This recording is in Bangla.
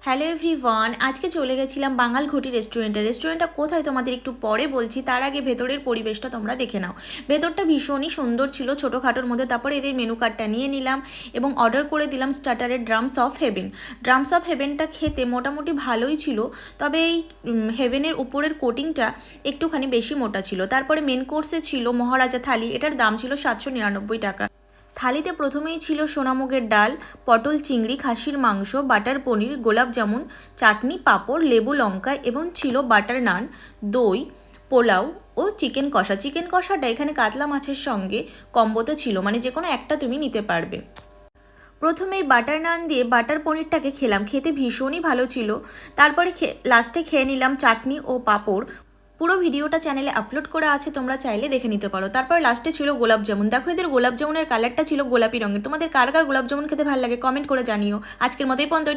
হ্যালো এভরিওয়ান, আজকে চলে গেছিলাম বাঙাল ঘটি রেস্টুরেন্টটা কোথায় তোমাদের একটু পরে বলছি। তার আগে ভেতরের পরিবেশটা তোমরা দেখে নাও। ভেতরটা ভীষণই সুন্দর ছিল, ছোটোখাটোর মধ্যে। তারপরে এদের মেনু কার্ডটা নিয়ে নিলাম এবং অর্ডার করে দিলাম স্টার্টারের drums of heaven. Drums of হেভেনটা খেতে মোটামুটি ভালোই ছিল, তবে এই হেভেনের উপরের কোটিংটা একটুখানি বেশি মোটা ছিল। তারপরে মেন কোর্সে ছিল মহারাজা থালি, এটার দাম ছিল 799 টাকা। থালিতে প্রথমেই ছিল সোনামুগের ডাল, পটল চিংড়ি, খাসির মাংস, বাটার পনির, গোলাপ জামুন, চাটনি, পাঁপড়, লেবু লঙ্কা এবং ছিল বাটার নান, দই, পোলাও ও চিকেন কষা। চিকেন কষাটা এখানে কাতলা মাছের সঙ্গে কম্বোতে ছিল, মানে যে কোনো একটা তুমি নিতে পারবে। প্রথমেই বাটার নান দিয়ে বাটার পনিরটাকে খেলাম, খেতে ভীষণই ভালো ছিল। তারপরে লাস্টে খেয়ে নিলাম চাটনি ও পাঁপড়। পুরো ভিডিওটা চ্যানেলে আপলোড করা আছে, তোমরা চাইলে দেখে নিতে পারো। তারপর লাস্টে ছিল গোলাপ জামুন। দেখো এদের গোলাপ জামুনের কালারটা ছিল গোলাপি রঙের। তোমাদের কার কার গোলাপ জামুন খেতে ভালো লাগে কমেন্ট করে জানিও। আজকের মতো এই পর্যন্ত।